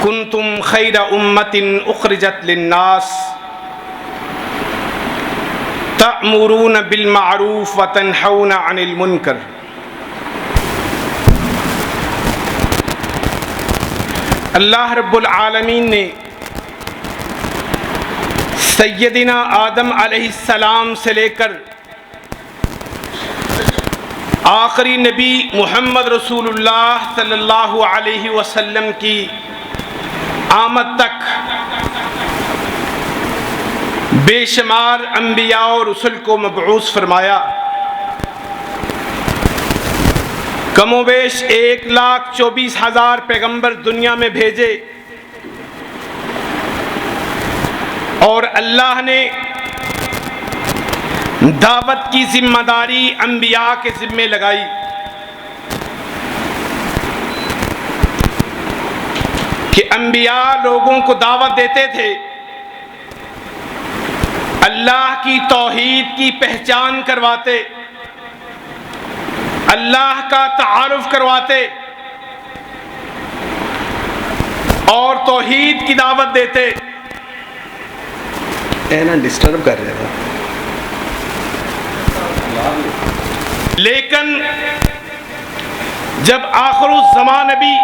کنتم خیر امت اخرجت للناس تأمرون بالمعروف وتنہون عن المنکر. اللہ رب العالمین نے سیدنا آدم علیہ السلام سے لے کر آخری نبی محمد رسول اللہ صلی اللہ علیہ وسلم کی آمد تک بے شمار انبیاء و رسل کو مبعوث فرمایا. کم و بیش 1,24,000 پیغمبر دنیا میں بھیجے اور اللہ نے دعوت کی ذمہ داری انبیاء کے ذمے لگائی. کہ انبیاء لوگوں کو دعوت دیتے تھے، اللہ کی توحید کی پہچان کرواتے، اللہ کا تعارف کرواتے اور توحید کی دعوت دیتے. ڈسٹرب کر رہے تھے. لیکن جب آخر الزمان نبی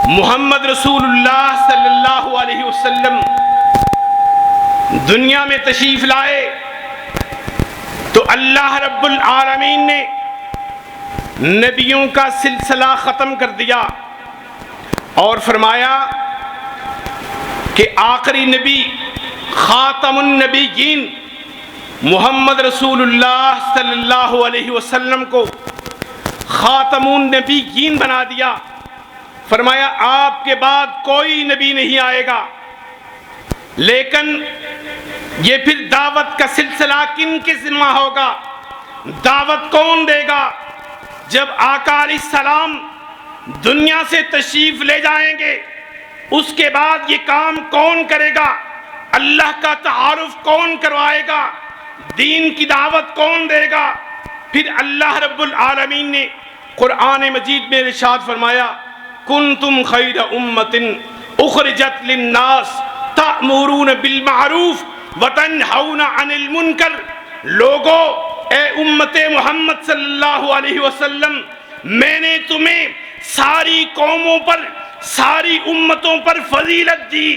محمد رسول اللہ صلی اللہ علیہ وسلم دنیا میں تشریف لائے تو اللہ رب العالمین نے نبیوں کا سلسلہ ختم کر دیا اور فرمایا کہ آخری نبی خاتم النبیین محمد رسول اللہ صلی اللہ علیہ وسلم کو خاتم النبیین بنا دیا. فرمایا آپ کے بعد کوئی نبی نہیں آئے گا. لیکن یہ پھر دعوت کا سلسلہ کن کے ذمہ ہوگا؟ دعوت کون دے گا؟ جب آقا علیہ السلام دنیا سے تشریف لے جائیں گے اس کے بعد یہ کام کون کرے گا؟ اللہ کا تعارف کون کروائے گا؟ دین کی دعوت کون دے گا؟ پھر اللہ رب العالمین نے قرآن مجید میں ارشاد فرمایا کنتم خیر امت اخرجت للناس تأمرون بالمعروف وتنہون عن المنکر. لوگو اے امت محمد صلی اللہ علیہ وسلم، میں نے تمہیں ساری قوموں پر، ساری امتوں پر فضیلت دی.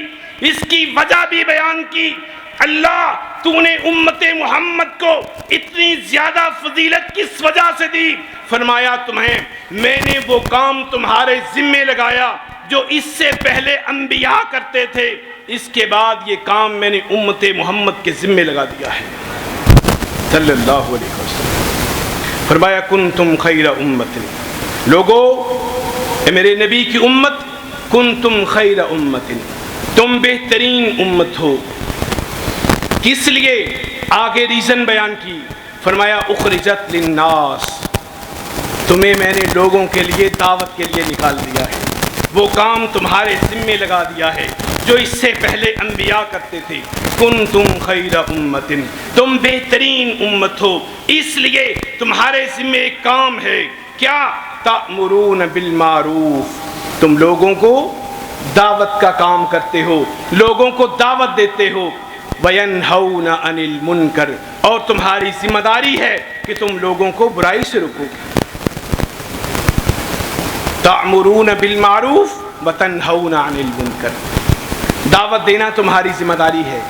اس کی وجہ بھی بیان کی. اللہ تو نے امت محمد کو اتنی زیادہ فضیلت کس وجہ سے دی؟ فرمایا تمہیں میں نے وہ کام تمہارے ذمے لگایا جو اس سے پہلے انبیاء کرتے تھے، اس کے بعد یہ کام میں نے امت محمد کے ذمے لگا دیا ہے صلی اللہ علیہ وسلم. فرمایا کنتم خیر امت، لوگو اے میرے نبی کی امت، کنتم خیر امت، تم بہترین امت ہو. کس لیے؟ آگے ریزن بیان کی. فرمایا اخرجت للناس، تمہیں میں نے لوگوں کے لیے دعوت کے لیے نکال دیا ہے. وہ کام تمہارے ذمے لگا دیا ہے جو اس سے پہلے انبیاء کرتے تھے. کنتم خیر امت، تم بہترین امت ہو. اس لیے تمہارے ذمے ایک کام ہے. کیا؟ تأمرون بالمعروف، تم لوگوں کو دعوت کا کام کرتے ہو، لوگوں کو دعوت دیتے ہو. وَيَنْهَوْنَ عَنِ الْمُنْكَرِ، اور تمہاری ذمہ داری ہے کہ تم لوگوں کو برائی سے روکو. تَأْمُرُونَ بِالْمَعْرُوفِ وَتَنْهَوْنَ عَنِ الْمُنْكَرِ، دعوت دینا تمہاری ذمہ داری ہے.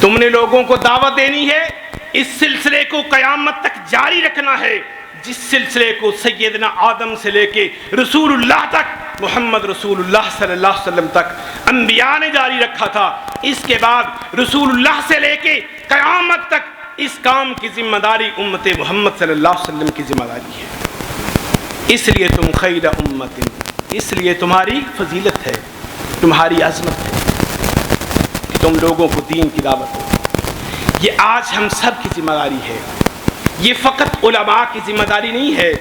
تم نے لوگوں کو دعوت دینی ہے. اس سلسلے کو قیامت تک جاری رکھنا ہے، جس سلسلے کو سیدنا آدم سے لے کے رسول اللہ تک، محمد رسول اللہ صلی اللہ علیہ وسلم تک انبیاء نے جاری رکھا تھا. اس کے بعد رسول اللہ سے لے کے قیامت تک اس کام کی ذمہ داری امت محمد صلی اللہ علیہ وسلم کی ذمہ داری ہے. اس لیے تم خیر امت، اس لیے تمہاری فضیلت ہے، تمہاری عظمت ہے کہ تم لوگوں کو دین کی دعوت دو. یہ آج ہم سب کی ذمہ داری ہے. یہ فقط علماء کی ذمہ داری نہیں ہے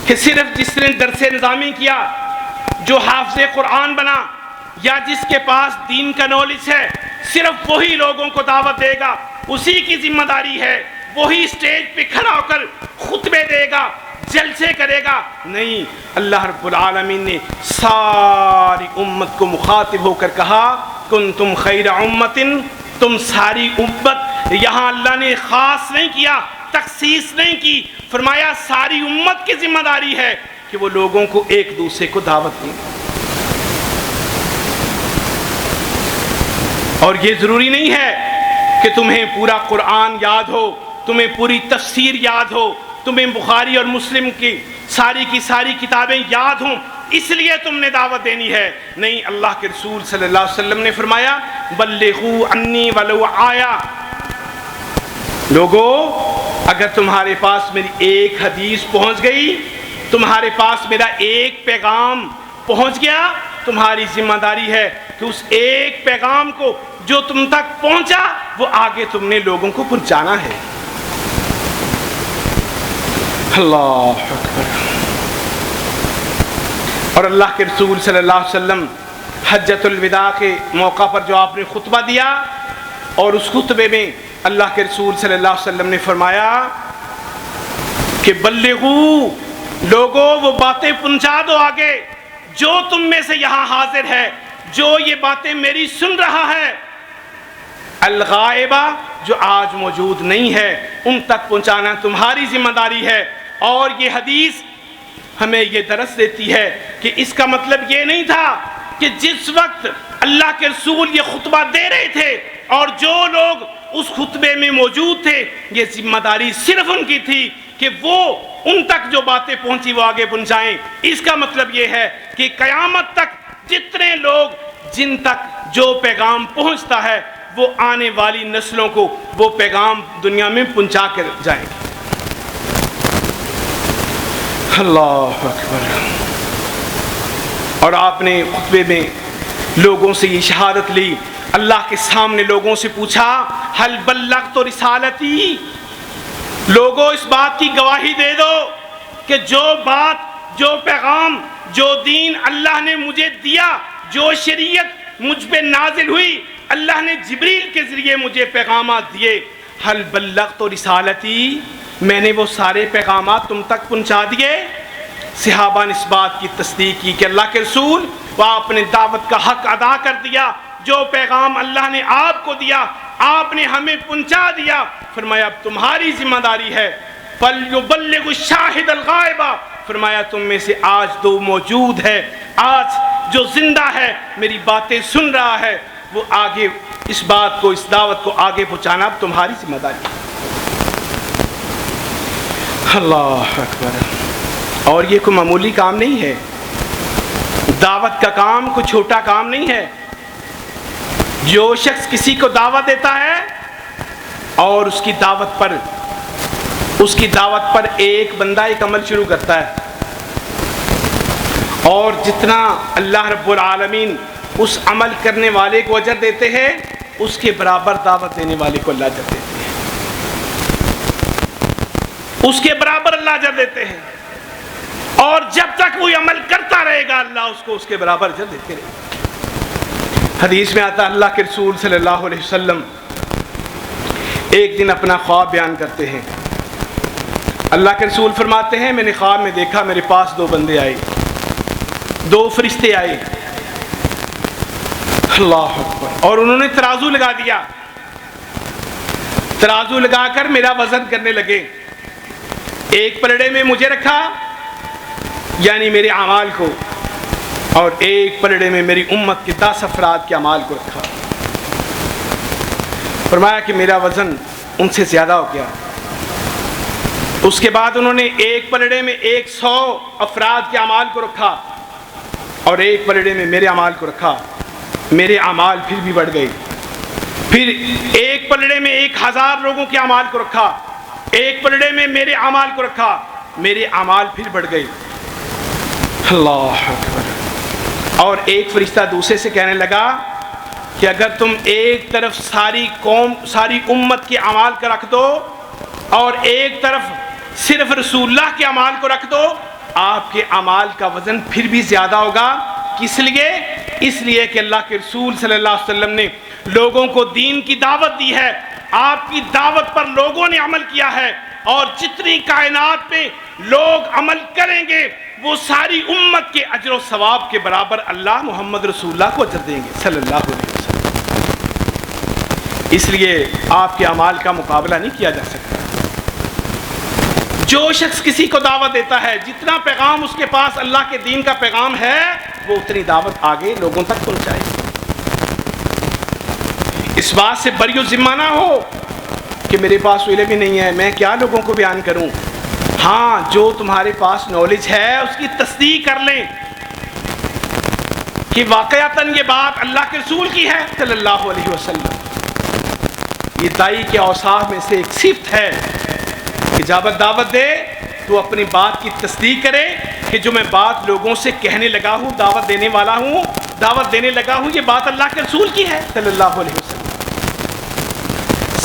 کہ صرف جس نے درس نظامی کیا، جو حافظ قرآن بنا یا جس کے پاس دین کا نالج ہے، صرف وہی لوگوں کو دعوت دے گا. اسی کی ذمہ داری ہے. وہی اسٹیج پہ کھڑا ہو کر خطبے دے گا، جلسے کرے گا، نہیں، اللہ رب العالمین نے ساری امت کو مخاطب ہو کر کہا کنتم خیر امت، تم ساری امت. یہاں اللہ نے خاص نہیں کیا، تخصیص نہیں کی، فرمایا ساری امت کی ذمہ داری ہے کہ وہ لوگوں کو ایک دوسرے کو دعوت دیں. اور یہ ضروری نہیں ہے کہ تمہیں پورا قرآن یاد ہو، تمہیں پوری تفسیر یاد ہو، تمہیں بخاری اور مسلم کی ساری کتابیں یاد ہوں اس لیے تم نے دعوت دینی ہے. نہیں، اللہ کے رسول صلی اللہ علیہ وسلم نے فرمایا بلغوا انی ولو آیا. لوگو، اگر تمہارے پاس میری ایک حدیث پہنچ گئی، تمہارے پاس میرا ایک پیغام پہنچ گیا، تمہاری ذمہ داری ہے کہ اس ایک پیغام کو جو تم تک پہنچا وہ آگے تم نے لوگوں کو پہنچانا ہے. اللہ اکبر. اور اللہ کے رسول صلی اللہ علیہ وسلم حجۃ الوداع کے موقع پر جو آپ نے خطبہ دیا، اور اس خطبے میں اللہ کے رسول صلی اللہ علیہ وسلم نے فرمایا کہ بلغو، لوگوں وہ باتیں پہنچا دو آگے جو تم میں سے یہاں حاضر ہے، جو یہ باتیں میری سن رہا ہے، الغائبہ جو آج موجود نہیں ہے ان تک پہنچانا تمہاری ذمہ داری ہے. اور یہ حدیث ہمیں یہ درس دیتی ہے کہ اس کا مطلب یہ نہیں تھا کہ جس وقت اللہ کے رسول یہ خطبہ دے رہے تھے اور جو لوگ اس خطبے میں موجود تھے، یہ ذمہ داری صرف ان کی تھی کہ وہ ان تک جو باتیں پہنچی وہ آگے پہنچائیں. اس کا مطلب یہ ہے کہ قیامت تک جتنے لوگ جن تک جو پیغام پہنچتا ہے وہ آنے والی نسلوں کو وہ پیغام دنیا میں پہنچا کر جائیں گے. اللہ اکبر. اور آپ نے خطبے میں لوگوں سے یہ شہادت لی، اللہ کے سامنے لوگوں سے پوچھا حل بلغت رسالتی، لوگوں اس بات کی گواہی دے دو کہ جو بات، جو پیغام، جو دین اللہ نے مجھے دیا، جو شریعت مجھ پہ نازل ہوئی، اللہ نے جبریل کے ذریعے مجھے پیغامات دیے، حل بلغت رسالتی، میں نے وہ سارے پیغامات تم تک پہنچا دیے. صحابہ نے اس بات کی تصدیق کی کہ اللہ کے رسول، وہ آپ نے دعوت کا حق ادا کر دیا، جو پیغام اللہ نے آپ کو دیا آپ نے ہمیں پہنچا دیا. فرمایا اب تمہاری ذمہ داری ہے فَلْيُبَلِّغُ الشَّاهِدَ الْغَائِبَ، فرمایا تم میں سے آج تو موجود ہے، آج جو زندہ ہے میری باتیں سن رہا ہے، وہ آگے اس بات کو، اس دعوت کو آگے پہنچانا اب تمہاری ذمہ داری ہے. اللہ اکبر. اور یہ کوئی معمولی کام نہیں ہے، دعوت کا کام کوئی چھوٹا کام نہیں ہے. جو شخص کسی کو دعوت دیتا ہے اور اس کی دعوت پر ایک بندہ ایک عمل شروع کرتا ہے، اور جتنا اللہ رب العالمین اس عمل کرنے والے کو اجر دیتے ہیں اس کے برابر دعوت دینے والے کو اللہ اجر دیتے ہیں، اس کے برابر اللہ اجر دیتے ہیں. اور جب تک وہ عمل کرتا رہے گا اللہ اس کو اس کے برابر اجر دیتے رہے گا. حدیث میں آتا اللہ کے رسول صلی اللہ علیہ وسلم ایک دن اپنا خواب بیان کرتے ہیں. اللہ کے رسول فرماتے ہیں میں نے خواب میں دیکھا میرے پاس دو بندے آئے، دو فرشتے آئے، اللہ اکبر، اور انہوں نے ترازو لگا دیا، ترازو لگا کر میرا وزن کرنے لگے. ایک پلڑے میں مجھے رکھا یعنی میرے اعمال کو، اور ایک پلڑے میں میری امت کے 10 افراد کے اعمال کو رکھا. فرمایا کہ میرا وزن ان سے زیادہ ہو گیا. اس کے بعد انہوں نے ایک پلڑے میں 100 افراد کے اعمال کو رکھا اور ایک پلڑے میں میرے اعمال کو رکھا. میرے اعمال پھر بھی بڑھ گئے. پھر ایک پلڑے میں 1000 لوگوں کے اعمال کو رکھا، ایک پلڑے میں میرے اعمال کو رکھا، میرے اعمال پھر بڑھ گئے. اللہ اکبر. اور ایک فرشتہ دوسرے سے کہنے لگا کہ اگر تم ایک طرف ساری قوم، ساری امت کے اعمال کا رکھ دو اور ایک طرف صرف رسول اللہ کے اعمال کو رکھ دو، آپ کے اعمال کا وزن پھر بھی زیادہ ہوگا. کس لیے؟ اس لیے کہ اللہ کے رسول صلی اللہ علیہ وسلم نے لوگوں کو دین کی دعوت دی ہے، آپ کی دعوت پر لوگوں نے عمل کیا ہے، اور جتنی کائنات میں لوگ عمل کریں گے وہ ساری امت کے اجر و ثواب کے برابر اللہ محمد رسول اللہ کو اجر دیں گے صلی اللہ علیہ وسلم۔ اس لیے آپ کے اعمال کا مقابلہ نہیں کیا جا سکتا۔ جو شخص کسی کو دعوت دیتا ہے، جتنا پیغام اس کے پاس اللہ کے دین کا پیغام ہے، وہ اتنی دعوت آگے لوگوں تک پہنچائے۔ اس بات سے بری و ذمہ نہ ہو کہ میرے پاس علم ہی نہیں ہے، میں کیا لوگوں کو بیان کروں۔ ہاں، جو تمہارے پاس نالج ہے اس کی تصدیق کر لیں کہ واقعتاً یہ بات اللہ کے رسول کی ہے صلی اللہ علیہ وسلم۔ یہ داعی کے اوصاف میں سے ایک صفت ہے کہ جب دعوت دے تو اپنی بات کی تصدیق کرے کہ جو میں بات لوگوں سے کہنے لگا ہوں، دعوت دینے والا ہوں، دعوت دینے لگا ہوں، یہ بات اللہ کے رسول کی ہے صلی اللہ علیہ وسلم۔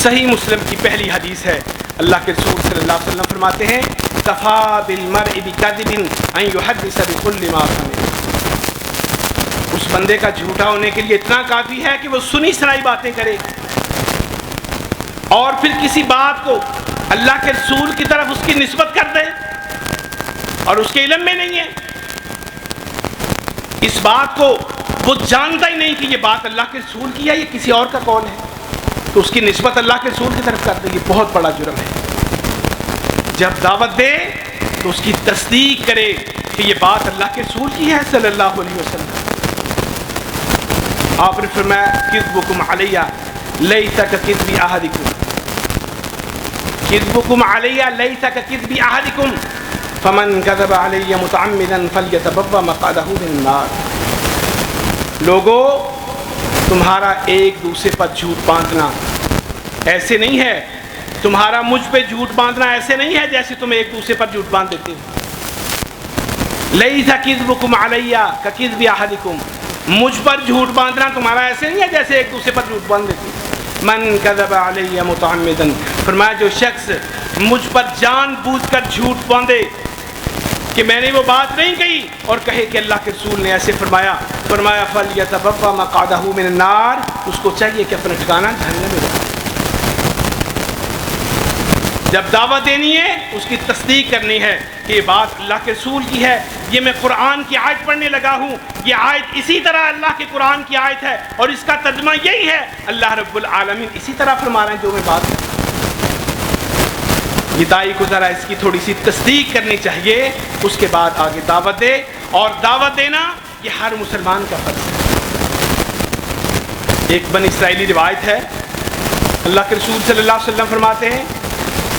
صحیح مسلم کی پہلی حدیث ہے، اللہ کے رسول صلی اللہ علیہ وسلم فرماتے ہیں کفیٰ بالمرء بکذب ان یحدث بکل ما سمع۔ اس بندے کا جھوٹا ہونے کے لیے اتنا کافی ہے کہ وہ سنی سنائی باتیں کرے اور پھر کسی بات کو اللہ کے رسول کی طرف اس کی نسبت کر دے اور اس کے علم میں نہیں ہے، اس بات کو وہ جانتا ہی نہیں کہ یہ بات اللہ کے رسول کی ہے، یہ کسی اور کا قول ہے، تو اس کی نسبت اللہ کے رسول کی طرف کر دے، یہ بہت بڑا جرم ہے۔ جب دعوت دے تو اس کی تصدیق کرے کہ یہ بات اللہ کے رسول کی ہے صلی اللہ علیہ وسلم۔ آپ نے فرمایا کذبکم علیہ لیس ککذب احدکم، کذبکم علیہ لیس ککذب احدکم فمن کذب علیہ متعمدا فلیتبوأ مقعدہ من النار۔ لوگوں، تمہارا ایک دوسرے پر جھوٹ باندھنا ایسے نہیں ہے، تمہارا مجھ پہ جھوٹ باندھنا ایسے نہیں ہے جیسے تم ایک دوسرے پر جھوٹ باندھ دیتے ہو۔ لیس کذبکم علیہ ککذب احدکم، مجھ پر جھوٹ باندھنا تمہارا ایسے نہیں ہے جیسے ایک دوسرے پر جھوٹ باندھ دیتے ہو۔ من کذب علیہ متعمدا، فرمایا جو شخص مجھ پر جان بوجھ کر جھوٹ باندھے کہ میں نے وہ بات نہیں کہی اور کہے کہ اللہ کے رسول نے ایسے فرمایا، فرمایا فلیتبوأ مقعدہ من النار، اس کو چاہیے کہ اپنا ٹھکانہ جہنم میں رکھے۔ جب دعوت دینی ہے اس کی تصدیق کرنی ہے کہ یہ بات اللہ کے رسول کی ہے، یہ میں قرآن کی آیت پڑھنے لگا ہوں، یہ آیت اسی طرح اللہ کے قرآن کی آیت ہے اور اس کا ترجمہ یہی ہے، اللہ رب العالمین اسی طرح فرما رہے ہیں جو میں بات کرتا ہوں۔ یہ داعی کو ذرا اس کی تھوڑی سی تصدیق کرنی چاہیے، اس کے بعد آگے دعوت دے، اور دعوت دینا یہ ہر مسلمان کا فرض ہے۔ ایک بنی اسرائیلی روایت ہے، اللہ کے رسول صلی اللہ علیہ وسلم فرماتے ہیں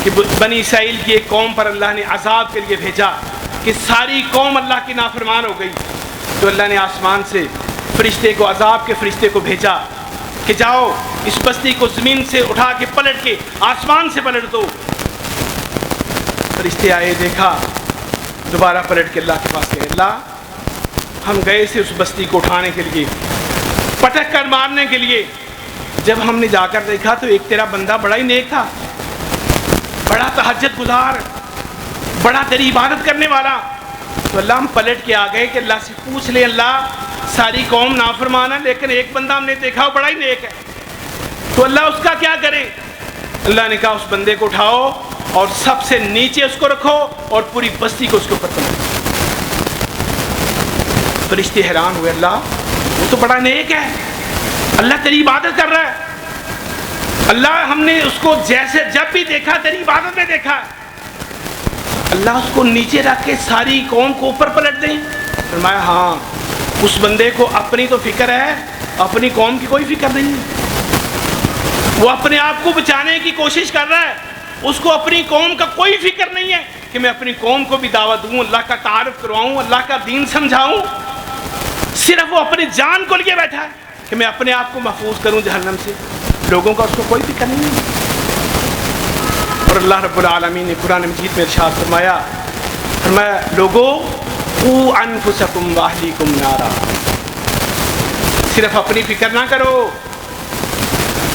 کہ بنی اسرائیل کی ایک قوم پر اللہ نے عذاب کے لیے بھیجا کہ ساری قوم اللہ کی نافرمان ہو گئی، تو اللہ نے آسمان سے فرشتے کو، عذاب کے فرشتے کو بھیجا کہ جاؤ اس بستی کو زمین سے اٹھا کے پلٹ کے آسمان سے پلٹ دو۔ فرشتے آئے، دیکھا، دوبارہ پلٹ کے اللہ کے پاس گئے، اللہ ہم گئے سے اس بستی کو اٹھانے کے لیے، پٹک کر مارنے کے لیے، جب ہم نے جا کر دیکھا تو ایک تیرا بندہ بڑا ہی نیک تھا، بڑا تہجد گزار، بڑا تیری عبادت کرنے والا، تو اللہ ہم پلٹ کے آ گئے کہ اللہ سے پوچھ لیں، اللہ ساری قوم نافرمان ہے لیکن ایک بندہ ہم نے دیکھا وہ بڑا ہی نیک ہے، تو اللہ اس کا کیا کریں؟ اللہ نے کہا اس بندے کو اٹھاؤ اور سب سے نیچے اس کو رکھو اور پوری بستی کو اس کے اوپر تمام۔ فرشتے حیران ہوئے، اللہ وہ تو بڑا نیک ہے، اللہ تیری عبادت کر رہا ہے، اللہ ہم نے اس کو جیسے جب بھی دیکھا تیری عبادت میں دیکھا، اللہ اس کو نیچے رکھ کے ساری قوم کو اوپر پلٹ دیں؟ فرمایا ہاں، اس بندے کو اپنی تو فکر ہے، اپنی قوم کی کوئی فکر نہیں ہے، وہ اپنے آپ کو بچانے کی کوشش کر رہا ہے، اس کو اپنی قوم کا کوئی فکر نہیں ہے کہ میں اپنی قوم کو بھی دعوت دوں، اللہ کا تعارف کرواؤں، اللہ کا دین سمجھاؤں، صرف وہ اپنی جان کو لیے بیٹھا ہے کہ میں اپنے آپ کو محفوظ کروں جہنم سے، لوگوں کا اس کو کوئی فکر نہیں ہے۔ اور اللہ رب العالمین نے قرآن مجید میں ارشاد فرمایا، لوگو قوا انفسکم واہلیکم نارا، صرف اپنی فکر نہ کرو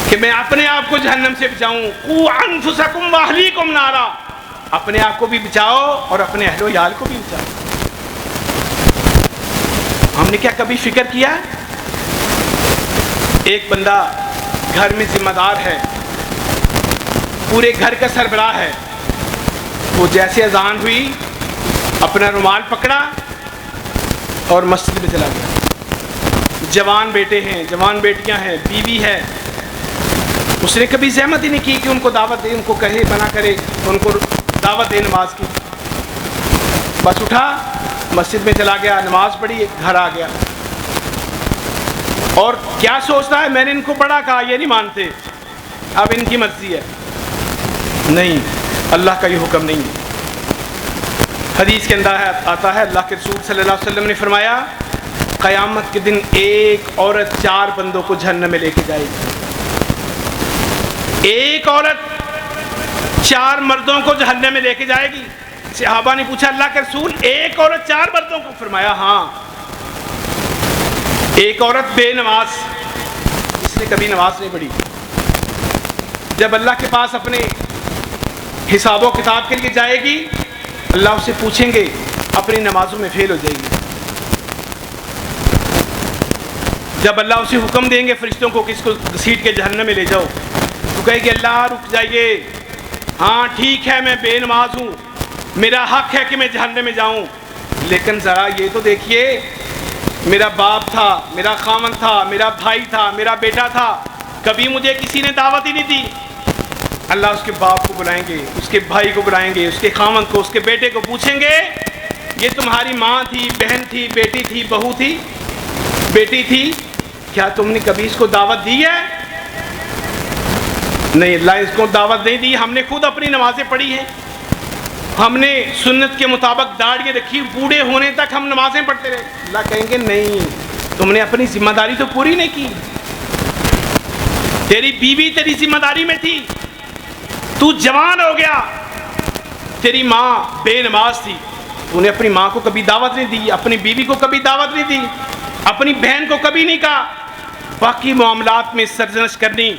کہ میں اپنے آپ کو جہنم سے بچاؤں، قوا انفسکم واہلیکم نارا، اپنے آپ کو بھی بچاؤ اور اپنے اہل و عیال کو بھی بچاؤ۔ ہم نے کیا کبھی فکر کیا؟ ایک بندہ گھر میں ذمہ دار ہے، پورے گھر کا سربراہ ہے، وہ جیسے اذان ہوئی اپنا رومال پکڑا اور مسجد میں چلا گیا۔ جوان بیٹے ہیں، جوان بیٹیاں ہیں، بیوی ہے، اس نے کبھی زحمت ہی نہیں کی کہ ان کو دعوت دے، ان کو کہے، منع کرے، ان کو دعوت دے نماز کی۔ بس اٹھا، مسجد میں چلا گیا، نماز پڑھی، گھر آ گیا۔ اور کیا سوچتا ہے، میں نے ان کو بڑا کہا، یہ نہیں مانتے، اب ان کی مرضی ہے۔ نہیں، اللہ کا یہ حکم نہیں ہے۔ حدیث کے اندر آتا ہے، اللہ کے رسول صلی اللہ علیہ وسلم نے فرمایا، قیامت کے دن ایک عورت 4 بندوں کو جہنم میں لے کے جائے گی۔ ایک عورت 4 مردوں کو جہنم میں لے کے جائے گی۔ صحابہ نے پوچھا، اللہ کے رسول ایک عورت 4 مردوں کو؟ فرمایا ہاں، ایک عورت بے نماز، اس نے کبھی نماز نہیں پڑھی، جب اللہ کے پاس اپنے حساب و کتاب کے لیے جائے گی، اللہ اسے پوچھیں گے، اپنی نمازوں میں فیل ہو جائے گی۔ جب اللہ اسے حکم دیں گے فرشتوں کو کہ اس کو گھسیٹ کے جہنم میں لے جاؤ، تو کہے گی اللہ رک جائیے، ہاں ٹھیک ہے میں بے نماز ہوں، میرا حق ہے کہ میں جہنم میں جاؤں، لیکن ذرا یہ تو دیکھیے، میرا باپ تھا، میرا خاوند تھا، میرا بھائی تھا، میرا بیٹا تھا، کبھی مجھے کسی نے دعوت ہی نہیں دی۔ اللہ اس کے باپ کو بلائیں گے، اس کے بھائی کو بلائیں گے، اس کے خاوند کو، اس کے بیٹے کو، پوچھیں گے یہ تمہاری ماں تھی، بہن تھی، بیٹی تھی، بہو تھی، بیٹی تھی، کیا تم نے کبھی اس کو دعوت دی ہے؟ نہیں، اللہ اس کو دعوت نہیں دی، ہم نے خود اپنی نمازیں پڑھی ہیں، ہم نے سنت کے مطابق داڑھی رکھی، بوڑھے ہونے تک ہم نمازیں پڑھتے رہے۔ اللہ کہیں گے نہیں، تم نے اپنی ذمہ داری تو پوری نہیں کی، تیری بیوی تیری ذمہ داری میں تھی، تو جوان ہو گیا، تیری ماں بے نماز تھی، تو نے اپنی ماں کو کبھی دعوت نہیں دی، اپنی بیوی کو کبھی دعوت نہیں دی، اپنی بہن کو کبھی نہیں کہا۔ باقی معاملات میں سرزنش کرنی،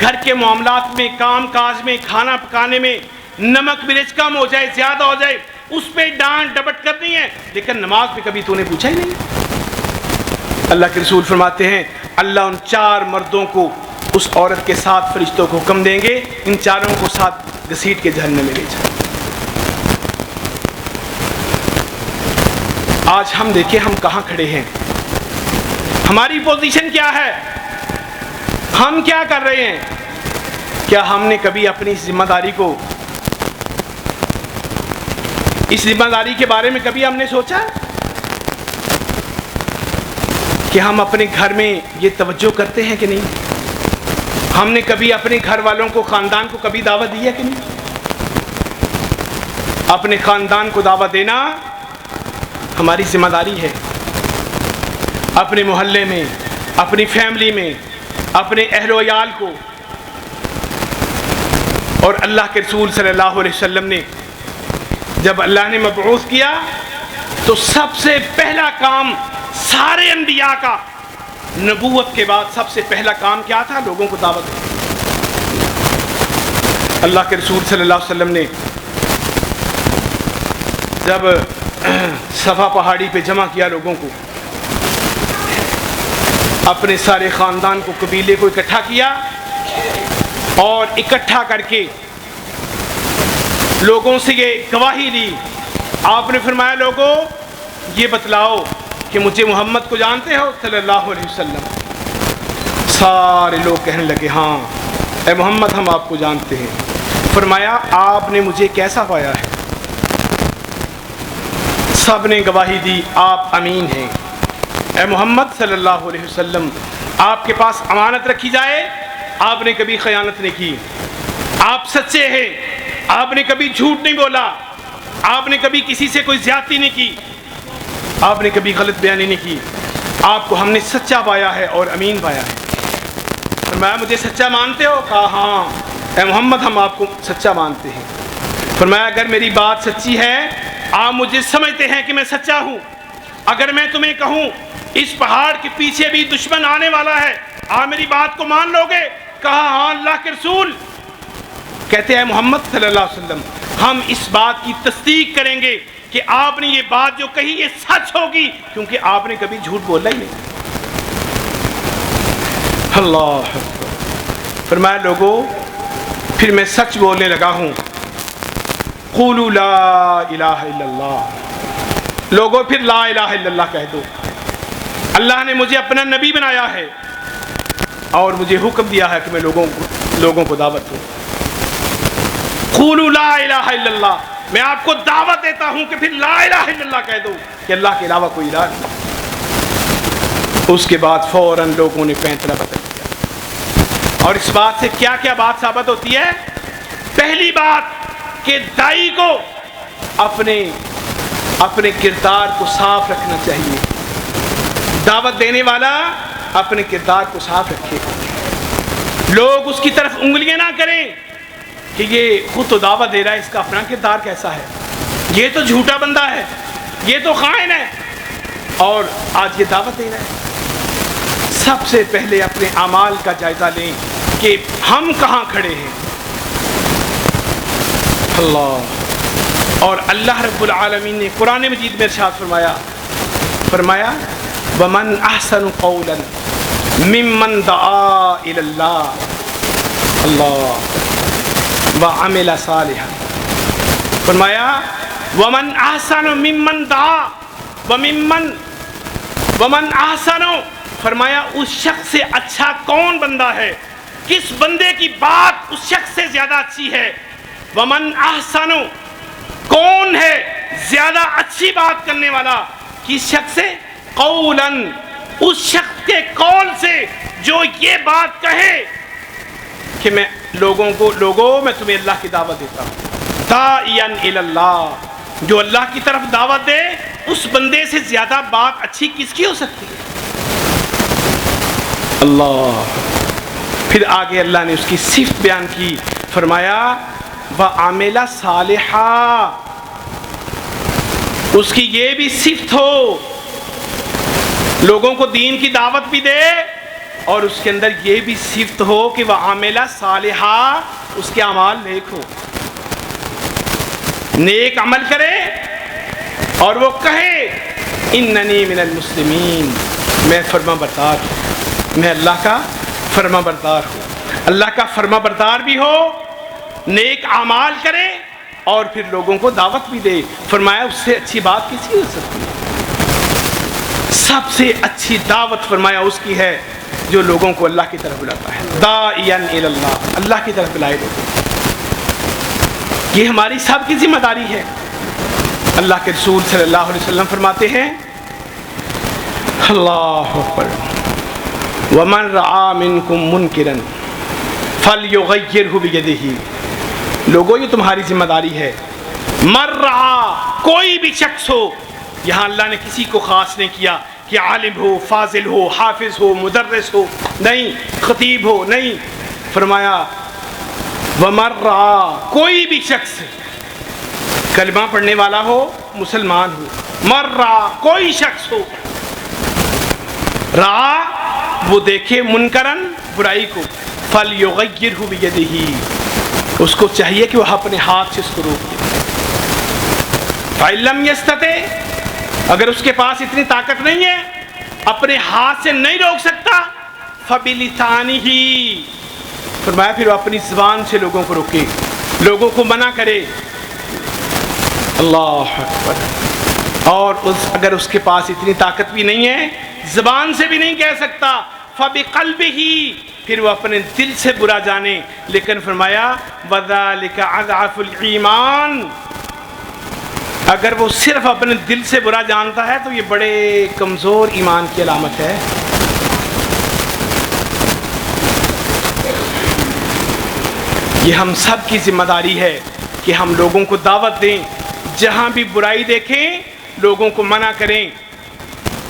گھر کے معاملات میں، کام کاج میں، کھانا پکانے میں نمک مرچ کم ہو جائے، زیادہ ہو جائے، اس پہ ڈانٹ ڈپٹ کرنی ہے، لیکن نماز پہ کبھی تو نے پوچھا ہی نہیں۔ اللہ کے رسول فرماتے ہیں، اللہ ان 4 مردوں کو اس عورت کے ساتھ فرشتوں کو حکم دیں گے، ان 4 کو ساتھ گھسیٹ کے جہنم میں لے جائیں۔ آج ہم دیکھیں ہم کہاں کھڑے ہیں، ہماری پوزیشن کیا ہے، ہم کیا کر رہے ہیں؟ کیا ہم نے کبھی اپنی ذمہ داری کو، اس ذمہ داری کے بارے میں کبھی ہم نے سوچا کہ ہم اپنے گھر میں یہ توجہ کرتے ہیں کہ نہیں؟ ہم نے کبھی اپنے گھر والوں کو، خاندان کو کبھی دعوت دی ہے کہ نہیں؟ اپنے خاندان کو دعوت دینا ہماری ذمہ داری ہے، اپنے محلے میں، اپنی فیملی میں، اپنے اہل و عیال کو۔ اور اللہ کے رسول صلی اللہ علیہ وسلم نے جب اللہ نے مبعوث کیا تو سب سے پہلا کام سارے انبیاء کا، نبوت کے بعد سب سے پہلا کام کیا تھا؟ لوگوں کو دعوت دی۔ اللہ کے رسول صلی اللہ علیہ وسلم نے جب صفا پہاڑی پہ جمع کیا لوگوں کو، اپنے سارے خاندان کو، قبیلے کو اکٹھا کیا، اور اکٹھا کر کے لوگوں سے یہ گواہی دی۔ آپ نے فرمایا، لوگوں یہ بتلاؤ کہ مجھے محمد کو جانتے ہو صلی اللہ علیہ وسلم؟ سارے لوگ کہنے لگے، ہاں اے محمد ہم آپ کو جانتے ہیں۔ فرمایا، آپ نے مجھے کیسا پایا ہے؟ سب نے گواہی دی، آپ امین ہیں۔ اے محمد صلی اللہ علیہ وسلم، آپ کے پاس امانت رکھی جائے، آپ نے کبھی خیانت نہیں کی، آپ سچے ہیں، آپ نے کبھی جھوٹ نہیں بولا، آپ نے کبھی کسی سے کوئی زیادتی نہیں کی، آپ نے کبھی غلط بیانی نہیں کی، آپ کو ہم نے سچا پایا ہے اور امین پایا ہے۔ فرمایا، مجھے سچا مانتے ہو؟ کہا ہاں اے محمد ہم آپ کو سچا مانتے ہیں۔ فرمایا، اگر میری بات سچی ہے، آپ مجھے سمجھتے ہیں کہ میں سچا ہوں، اگر میں تمہیں کہوں اس پہاڑ کے پیچھے بھی دشمن آنے والا ہے، آپ میری بات کو مان لو گے؟ کہا ہاں اللہ کے رسول۔ کہتے ہیں محمد صلی اللہ علیہ وسلم، ہم اس بات کی تصدیق کریں گے کہ آپ نے یہ بات جو کہی یہ سچ ہوگی، کیونکہ آپ نے کبھی جھوٹ بولا ہی نہیں۔ اللہ فرمایا، لوگوں پھر میں سچ بولنے لگا ہوں، قولوا لا الہ الا اللہ، لوگوں پھر لا الہ الا اللہ کہہ دو، اللہ نے مجھے اپنا نبی بنایا ہے اور مجھے حکم دیا ہے کہ میں لوگوں کو دعوت دوں۔ قولوا لا الہ الا اللہ، میں آپ کو دعوت دیتا ہوں کہ پھر لا الہ الا اللہ کہہ دو کہ اللہ کے علاوہ کوئی الہ نہیں۔ اس کے بعد فوراً لوگوں نے پینترا بدل دیا۔ اور اس بات سے کیا کیا بات ثابت ہوتی ہے؟ پہلی بات کہ داعی کو اپنے کردار کو صاف رکھنا چاہیے، دعوت دینے والا اپنے کردار کو صاف رکھے، لوگ اس کی طرف انگلیاں نہ کریں کہ یہ خود تو دعوت دے رہا ہے، اس کا اپنا کردار کیسا ہے، یہ تو جھوٹا بندہ ہے، یہ تو خائن ہے اور آج یہ دعوت دے رہا ہے۔ سب سے پہلے اپنے اعمال کا جائزہ لیں کہ ہم کہاں کھڑے ہیں۔ اللہ اور اللہ رب العالمین نے قرآن مجید میں ارشاد فرمایا وَمَنْ أَحْسَنُ قَوْلًا مِّمَّنْ دَعَا إِلَى اللَّهِ اللہ وَعَمِلَ صَالِحًا، فرمایا وَمَنْ أَحْسَنُ مِّمَّنْ دَعَا وَمَنْ أَحْسَنُ، فرمایا اس شخص سے اچھا کون بندہ ہے، کس بندے کی بات اس شخص سے زیادہ اچھی ہے۔ وَمَنْ أَحْسَنُ، کون ہے زیادہ اچھی بات کرنے والا کس شخص سے، قولاً، اس شخص کے قول سے جو یہ بات کہے کہ میں میں تمہیں اللہ کی دعوت دیتا ہوں، داعیاً الی اللہ، جو اللہ کی طرف دعوت دے، اس بندے سے زیادہ بات اچھی کس کی ہو سکتی ہے؟ اللہ۔ پھر آگے اللہ نے اس کی صفت بیان کی، فرمایا وَعَمِلَ صَالِحًا، اس کی یہ بھی صفت ہو، لوگوں کو دین کی دعوت بھی دے اور اس کے اندر یہ بھی صفت ہو کہ وَعَمِلَ صَالِحًا، اس کے اعمال نیک ہو، نیک عمل کرے اور وہ کہے اِنَّنِي مِنَ الْمُسْلِمِينَ، میں فرما بردار ہوں، میں اللہ کا فرما بردار ہوں، اللہ کا فرما بردار بھی ہو، نیک اعمال کرے اور پھر لوگوں کو دعوت بھی دے۔ فرمایا اس سے اچھی بات کسی ہو سکتی ہے؟ سب سے اچھی دعوت فرمایا اس کی ہے جو لوگوں کو اللہ کی طرف بلاتا ہے، داعیاً الی اللہ، اللہ کی طرف بلائے لوگوں۔ یہ ہماری سب کی ذمہ داری ہے۔ اللہ کے رسول صلی اللہ علیہ وسلم فرماتے ہیں، اللہ اکبر، وَمَنْ رَعَى مِنْكُمْ مُنْكِرًا فَلْيُغَيِّرْهُ بِيَدِهِ، لوگوں یہ تمہاری ذمہ داری ہے، مَنْ رَعَى، کوئی بھی شخص ہو، یہاں اللہ نے کسی کو خاص نہیں کیا کہ عالم ہو، فاضل ہو، حافظ ہو، مدرس ہو، نہیں، خطیب ہو، نہیں، فرمایا وَمَنْ رَعَى، کوئی بھی شخص کلمہ پڑھنے والا ہو، مسلمان ہو، مَنْ رَعَى، کوئی شخص ہو، رَعَى وہ دیکھے منکرن، برائی کو، فَلْيُغَيِّرْهُ بِيَدِهِ، اس کو چاہیے کہ وہ اپنے ہاتھ سے اس کو روک دے، فَإِن لَمْ يَسْتَطِعْ، اگر اس کے پاس اتنی طاقت نہیں ہے، اپنے ہاتھ سے نہیں روک سکتا، فَبِلِسَانِهِ، فرمایا پھر وہ اپنی زبان سے لوگوں کو روکے، لوگوں کو منع کرے، اللہ اکبر، اور اگر اس کے پاس اتنی طاقت بھی نہیں ہے، زبان سے بھی نہیں کہہ سکتا، فَبِقَلْبِهِ، پھر وہ اپنے دل سے برا جانے، لیکن فرمایا وَذَلِكَ أَضْعَفُ الْإِيمَانِ، اگر وہ صرف اپنے دل سے برا جانتا ہے تو یہ بڑے کمزور ایمان کی علامت ہے۔ یہ ہم سب کی ذمہ داری ہے کہ ہم لوگوں کو دعوت دیں، جہاں بھی برائی دیکھیں لوگوں کو منع کریں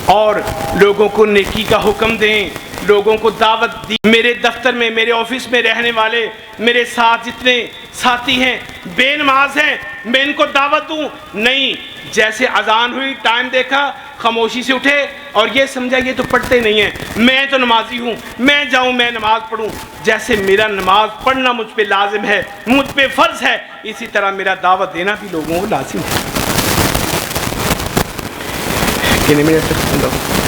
اور لوگوں کو نیکی کا حکم دیں، لوگوں کو دعوت دی۔ میرے دفتر میں، میرے آفس میں رہنے والے، میرے ساتھ جتنے ساتھی ہیں بے نماز ہیں، میں ان کو دعوت دوں؟ نہیں، جیسے اذان ہوئی، ٹائم دیکھا، خاموشی سے اٹھے اور یہ سمجھا یہ تو پڑھتے نہیں ہیں، میں تو نمازی ہوں، میں جاؤں میں نماز پڑھوں۔ جیسے میرا نماز پڑھنا مجھ پہ لازم ہے، مجھ پہ فرض ہے، اسی طرح میرا دعوت دینا بھی لوگوں کو لازم ہے۔ کتنے منٹ تک سن رہا ہوں؟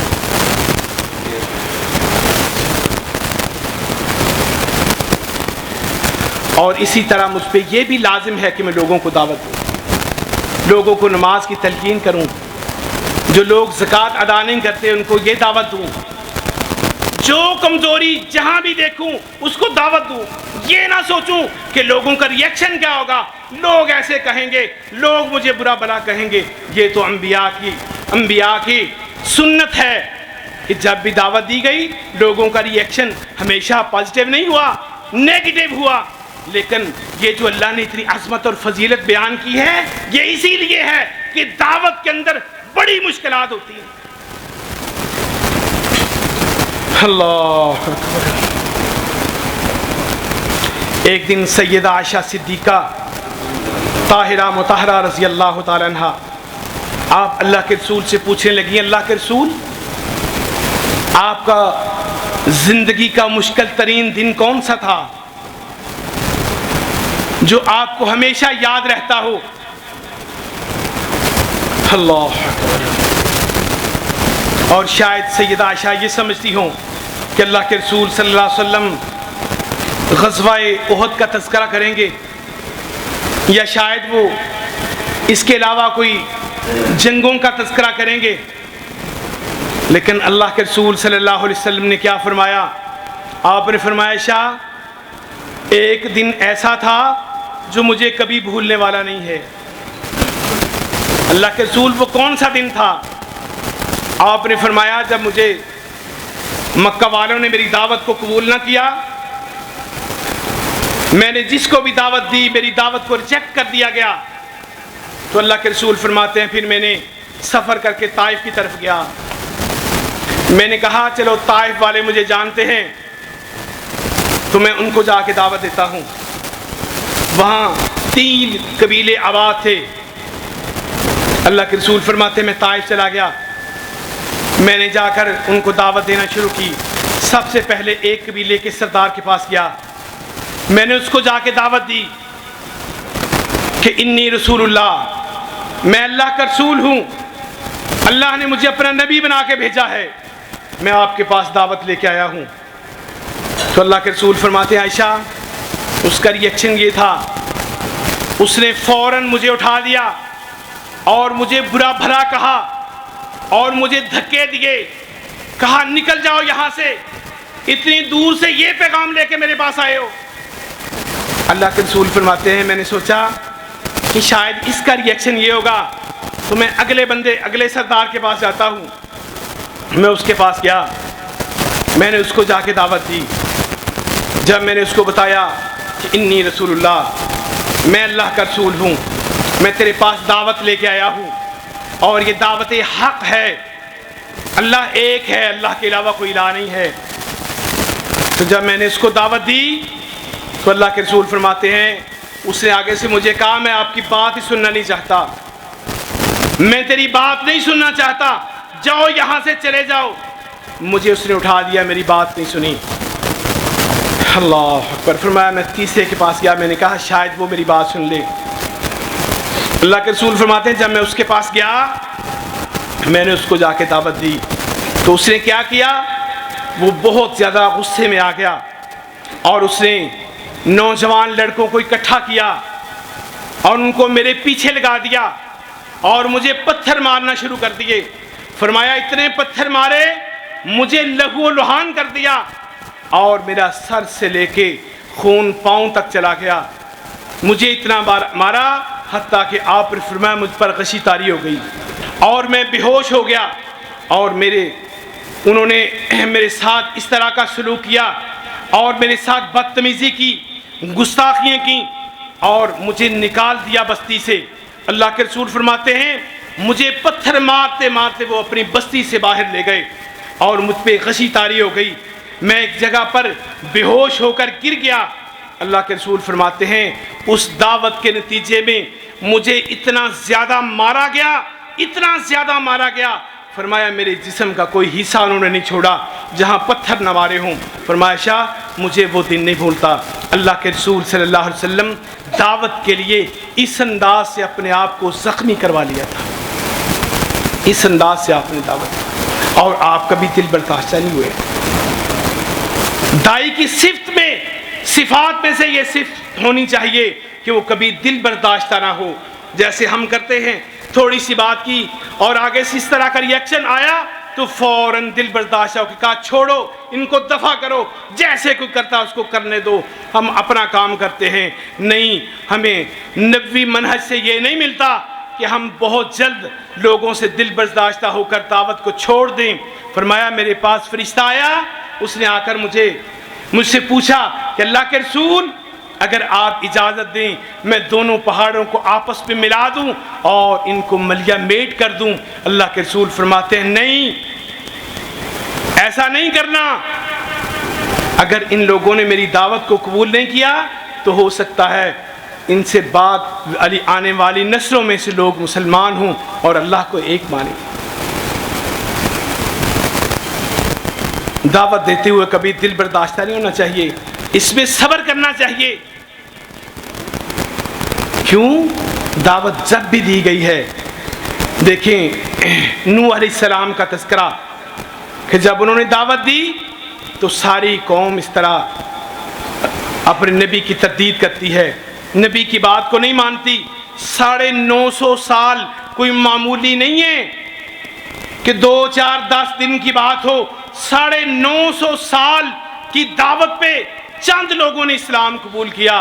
اور اسی طرح مجھ پہ یہ بھی لازم ہے کہ میں لوگوں کو دعوت دوں، لوگوں کو نماز کی تلقین کروں، جو لوگ زکوٰۃ ادا نہیں کرتے ان کو یہ دعوت دوں، جو کمزوری جہاں بھی دیکھوں اس کو دعوت دوں، یہ نہ سوچوں کہ لوگوں کا ریئیکشن کیا ہوگا، لوگ ایسے کہیں گے، لوگ مجھے برا بھلا کہیں گے۔ یہ تو انبیاء کی سنت ہے کہ جب بھی دعوت دی گئی لوگوں کا ریئیکشن ہمیشہ پازیٹیو نہیں ہوا، نیگیٹو ہوا، لیکن یہ جو اللہ نے اتنی عظمت اور فضیلت بیان کی ہے یہ اسی لیے ہے کہ دعوت کے اندر بڑی مشکلات ہوتی ہیں۔ اللہ اکبر۔ ایک دن سیدہ عائشہ صدیقہ طاہرہ مطہرہ رضی اللہ تعالی عنہ آپ اللہ کے رسول سے پوچھنے لگی، اللہ کے رسول آپ کا زندگی کا مشکل ترین دن کون سا تھا جو آپ کو ہمیشہ یاد رہتا ہو؟ اللہ اکبر۔ اور شاید سیدہ عائشہ یہ سمجھتی ہوں کہ اللہ کے رسول صلی اللہ علیہ وسلم غزوہ احد کا تذکرہ کریں گے، یا شاید وہ اس کے علاوہ کوئی جنگوں کا تذکرہ کریں گے، لیکن اللہ کے رسول صلی اللہ علیہ وسلم نے کیا فرمایا؟ آپ نے فرمایا عائشہ ایک دن ایسا تھا جو مجھے کبھی بھولنے والا نہیں ہے۔ اللہ کے رسول وہ کون سا دن تھا؟ آپ نے فرمایا جب مجھے مکہ والوں نے میری دعوت کو قبول نہ کیا، میں نے جس کو بھی دعوت دی میری دعوت کو ریجیکٹ کر دیا گیا، تو اللہ کے رسول فرماتے ہیں پھر میں نے سفر کر کے طائف کی طرف گیا، میں نے کہا چلو طائف والے مجھے جانتے ہیں تو میں ان کو جا کے دعوت دیتا ہوں۔ وہاں 3 قبیلے آباد تھے۔ اللہ کے رسول فرماتے ہیں میں طائف چلا گیا، میں نے جا کر ان کو دعوت دینا شروع کی۔ سب سے پہلے ایک قبیلے کے سردار کے پاس گیا، میں نے اس کو جا کے دعوت دی کہ انی رسول اللہ، میں اللہ کا رسول ہوں، اللہ نے مجھے اپنا نبی بنا کے بھیجا ہے، میں آپ کے پاس دعوت لے کے آیا ہوں۔ تو اللہ کے رسول فرماتے ہیں عائشہ اس کا ریئیکشن یہ تھا، اس نے فوراً مجھے اٹھا دیا اور مجھے برا بھلا کہا اور مجھے دھکے دیے، کہا نکل جاؤ یہاں سے، اتنی دور سے یہ پیغام لے کے میرے پاس آئے ہو۔ اللہ کے رسول فرماتے ہیں میں نے سوچا کہ شاید اس کا ریئیکشن یہ ہوگا، تو میں اگلے سردار کے پاس جاتا ہوں۔ میں اس کے پاس گیا، میں نے اس کو جا کے دعوت دی۔ جب میں نے اس کو بتایا کہ انی رسول اللہ، میں اللہ کا رسول ہوں، میں تیرے پاس دعوت لے کے آیا ہوں اور یہ دعوت حق ہے، اللہ ایک ہے، اللہ کے علاوہ کوئی الہ نہیں ہے۔ تو جب میں نے اس کو دعوت دی تو اللہ کے رسول فرماتے ہیں اس نے آگے سے مجھے کہا میں آپ کی بات ہی سننا نہیں چاہتا، میں تیری بات نہیں سننا چاہتا، جاؤ یہاں سے چلے جاؤ۔ مجھے اس نے اٹھا دیا، میری بات نہیں سنی۔ اللہ اکبر۔ فرمایا میں تیسرے کے پاس گیا، میں نے کہا شاید وہ میری بات سن لے۔ اللہ کے رسول فرماتے ہیں جب میں اس کے پاس گیا، میں نے اس کو جا کے دعوت دی تو اس نے کیا کیا، وہ بہت زیادہ غصے میں آ گیا اور اس نے نوجوان لڑکوں کو اکٹھا کیا اور ان کو میرے پیچھے لگا دیا اور مجھے پتھر مارنا شروع کر دیے۔ فرمایا اتنے پتھر مارے مجھے لہو و لہان کر دیا اور میرا سر سے لے کے خون پاؤں تک چلا گیا، مجھے اتنا مارا حتیٰ کہ آپ نے فرمایا مجھ پر غشی طاری ہو گئی اور میں بے ہوش ہو گیا، اور انہوں نے میرے ساتھ اس طرح کا سلوک کیا اور میرے ساتھ بدتمیزی کی، گستاخیاں کی اور مجھے نکال دیا بستی سے۔ اللہ کے رسول فرماتے ہیں مجھے پتھر مارتے مارتے وہ اپنی بستی سے باہر لے گئے اور مجھ پہ غشی طاری ہو گئی، میں ایک جگہ پر بے ہوش ہو کر گر گیا۔ اللہ کے رسول فرماتے ہیں اس دعوت کے نتیجے میں مجھے اتنا زیادہ مارا گیا، فرمایا میرے جسم کا کوئی حصہ انہوں نے نہیں چھوڑا جہاں پتھر نہ مارے ہوں۔ فرمایا شاہ مجھے وہ دن نہیں بھولتا۔ اللہ کے رسول صلی اللہ علیہ وسلم دعوت کے لیے اس انداز سے اپنے آپ کو زخمی کروا لیا تھا، اس انداز سے آپ نے دعوت، اور آپ کبھی دل برداشتہ نہیں ہوئے۔ دائی کی صفات میں سے یہ صفت ہونی چاہیے کہ وہ کبھی دل برداشتہ نہ ہو۔ جیسے ہم کرتے ہیں تھوڑی سی بات کی اور آگے سے اس طرح کا ریئیکشن آیا تو فوراً دل برداشت ہو کے کہا چھوڑو ان کو دفع کرو، جیسے کوئی کرتا اس کو کرنے دو، ہم اپنا کام کرتے ہیں۔ نہیں، ہمیں نبوی منہج سے یہ نہیں ملتا کہ ہم بہت جلد لوگوں سے دل برداشتہ ہو کر دعوت کو چھوڑ دیں۔ فرمایا میرے پاس فرشتہ آیا، اس نے آ کر مجھ سے پوچھا کہ اللہ کے رسول اگر آپ اجازت دیں میں دونوں پہاڑوں کو آپس میں ملا دوں اور ان کو ملیہ میٹ کر دوں۔ اللہ کے رسول فرماتے ہیں نہیں، ایسا نہیں کرنا۔ اگر ان لوگوں نے میری دعوت کو قبول نہیں کیا تو ہو سکتا ہے ان سے بعد علی آنے والی نسلوں میں سے لوگ مسلمان ہوں اور اللہ کو ایک مانیں۔ دعوت دیتے ہوئے کبھی دل برداشتہ نہیں ہونا چاہیے، اس میں صبر کرنا چاہیے۔ کیوں؟ دعوت جب بھی دی گئی ہے، دیکھیں نوح علیہ السلام کا تذکرہ کہ جب انہوں نے دعوت دی تو ساری قوم اس طرح اپنے نبی کی تردید کرتی ہے، نبی کی بات کو نہیں مانتی۔ 950 سال کوئی معمولی نہیں ہے کہ 2 4 10 دن کی بات ہو، 950 سال کی دعوت پہ چند لوگوں نے اسلام قبول کیا۔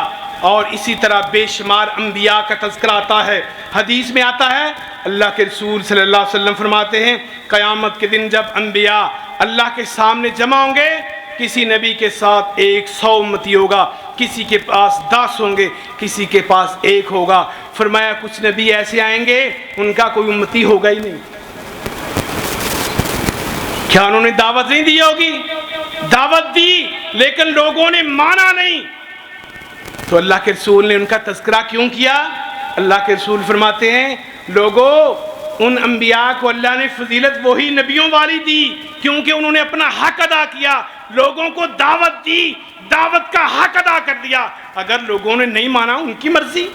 اور اسی طرح بے شمار انبیاء کا تذکرہ آتا ہے، حدیث میں آتا ہے اللہ کے رسول صلی اللہ علیہ وسلم فرماتے ہیں قیامت کے دن جب انبیاء اللہ کے سامنے جمع ہوں گے، کسی نبی کے ساتھ 100 امتی ہوگا، کسی کے پاس 10 ہوں گے، کسی کے پاس 1 ہوگا۔ فرمایا کچھ نبی ایسے آئیں گے ان کا کوئی امتی ہوگا ہی نہیں۔ کیا انہوں نے دعوت نہیں دی ہوگی؟ دعوت دی لیکن لوگوں نے مانا نہیں، تو اللہ کے رسول نے ان کا تذکرہ کیوں کیا؟ اللہ کے رسول فرماتے ہیں لوگوں ان انبیاء کو اللہ نے فضیلت وہی نبیوں والی دی کیونکہ انہوں نے اپنا حق ادا کیا، لوگوں کو دعوت دی، دعوت کا حق ادا کر دیا۔ اگر لوگوں نے نہیں مانا ان کی مرضی،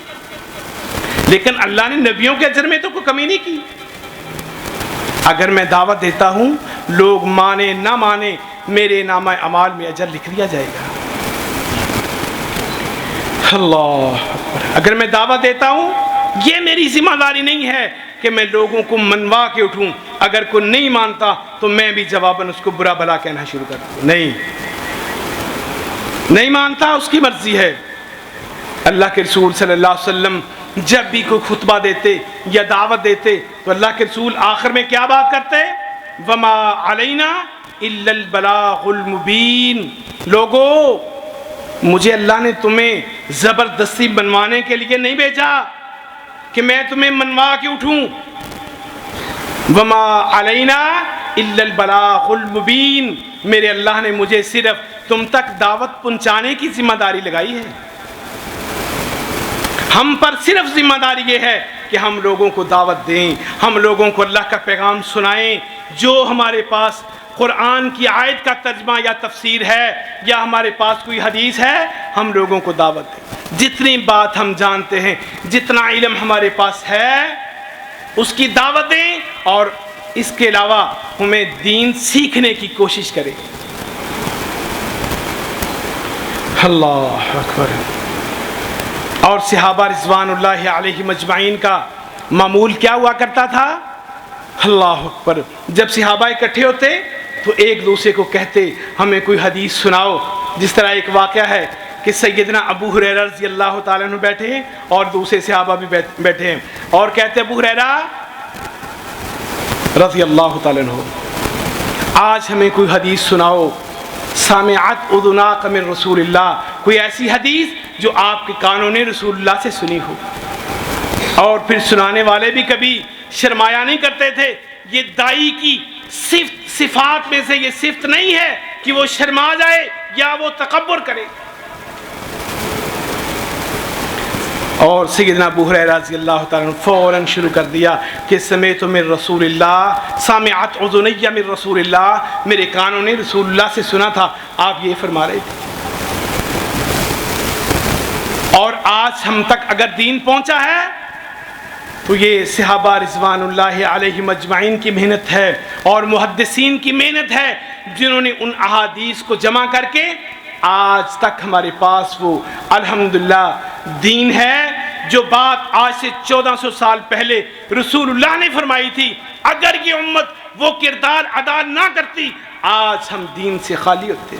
لیکن اللہ نے نبیوں کے اجر میں تو کوئی کمی نہیں کی۔ اگر میں دعوت دیتا ہوں لوگ مانے نہ مانے میرے نامہ اعمال میں اجر لکھ دیا جائے گا۔ اللہ اکبر۔ اگر میں دعوت دیتا ہوں یہ میری ذمہ داری نہیں ہے کہ میں لوگوں کو منوا کے اٹھوں، اگر کوئی نہیں مانتا تو میں بھی جواباً اس کو برا بھلا کہنا شروع کر دوں۔ نہیں مانتا اس کی مرضی ہے۔ اللہ کے رسول صلی اللہ علیہ وسلم جب بھی کوئی خطبہ دیتے یا دعوت دیتے تو اللہ کے رسول آخر میں کیا بات کرتے؟ وما علینا الا البلاغ المبین۔ لوگو مجھے اللہ نے تمہیں زبردستی بنوانے کے لیے نہیں بھیجا کہ میں تمہیں منوا کے اٹھوں۔ وما علینا الا البلاغ المبین، میرے اللہ نے مجھے صرف تم تک دعوت پہنچانے کی ذمہ داری لگائی ہے۔ ہم پر صرف ذمہ داری یہ ہے کہ ہم لوگوں کو دعوت دیں، ہم لوگوں کو اللہ کا پیغام سنائیں۔ جو ہمارے پاس قرآن کی آیت کا ترجمہ یا تفسیر ہے یا ہمارے پاس کوئی حدیث ہے ہم لوگوں کو دعوت دیں۔ جتنی بات ہم جانتے ہیں، جتنا علم ہمارے پاس ہے اس کی دعوت دیں، اور اس کے علاوہ ہمیں دین سیکھنے کی کوشش کریں۔ اللہ اکبر۔ اور صحابہ رضوان اللہ علیہ مجمعین کا معمول کیا ہوا کرتا تھا؟ اللہ اکبر۔ جب صحابہ اکٹھے ہوتے تو ایک دوسرے کو کہتے ہمیں کوئی حدیث سناؤ۔ جس طرح ایک واقعہ ہے کہ سیدنا ابو ہریرہ رضی اللہ تعالیٰ عنہ بیٹھے ہیں اور دوسرے صحابہ بھی بیٹھے ہیں اور کہتے ابو ہریرہ رضی اللہ تعالیٰ عنہ آج ہمیں کوئی حدیث سناؤ۔ سامعت اذناک من رسول اللہ، کوئی ایسی حدیث جو آپ کے کانوں نے رسول اللہ سے سنی ہو۔ اور پھر سنانے والے بھی کبھی شرمایا نہیں کرتے تھے۔ یہ دائی کی صفات میں سے یہ صفت نہیں ہے کہ وہ شرما جائے یا وہ تکبر کرے۔ اور سیدنا ابو ہریرہ رضی اللہ تعالیٰ عنہ فوراً شروع کر دیا کہ سمعت من رسول اللہ، سامعت اذنی من رسول اللہ، میرے کانوں نے رسول اللہ سے سنا تھا آپ یہ فرما رہے تھے۔ اور آج ہم تک اگر دین پہنچا ہے تو یہ صحابہ رضوان اللہ علیہ مجمعین کی محنت ہے اور محدثین کی محنت ہے جنہوں نے ان احادیث کو جمع کر کے آج تک ہمارے پاس وہ الحمدللہ دین ہے جو بات آج سے 1400 سال پہلے رسول اللہ نے فرمائی تھی، اگر یہ امت وہ کردار ادا نہ کرتی، آج ہم دین سے خالی ہوتے،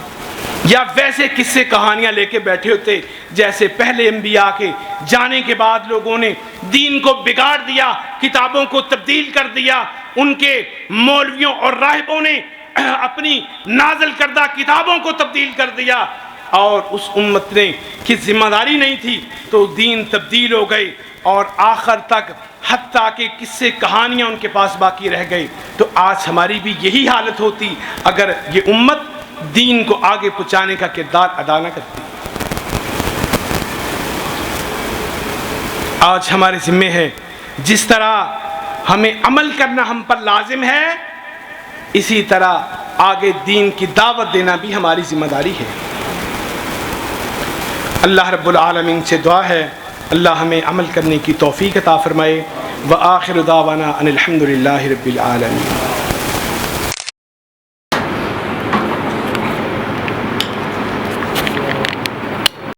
یا ویسے قصے کہانیاں لے کے بیٹھے ہوتے جیسے پہلے انبیاء کے جانے کے بعد لوگوں نے دین کو بگاڑ دیا، کتابوں کو تبدیل کر دیا، ان کے مولویوں اور راہبوں نے اپنی نازل کردہ کتابوں کو تبدیل کر دیا، اور اس امت نے کی ذمہ داری نہیں تھی تو دین تبدیل ہو گئے، اور آخر تک حتیٰ کہ قصے کہانیاں ان کے پاس باقی رہ گئی۔ تو آج ہماری بھی یہی حالت ہوتی اگر یہ امت دین کو آگے پہنچانے کا کردار ادا نہ کرتی۔ آج ہمارے ذمہ ہے، جس طرح ہمیں عمل کرنا ہم پر لازم ہے، اسی طرح آگے دین کی دعوت دینا بھی ہماری ذمہ داری ہے۔ اللہ رب العالمین سے دعا ہے اللہ ہمیں عمل کرنے کی توفیق عطا فرمائے۔ وآخر دعوانا ان الحمد للہ رب العالمین۔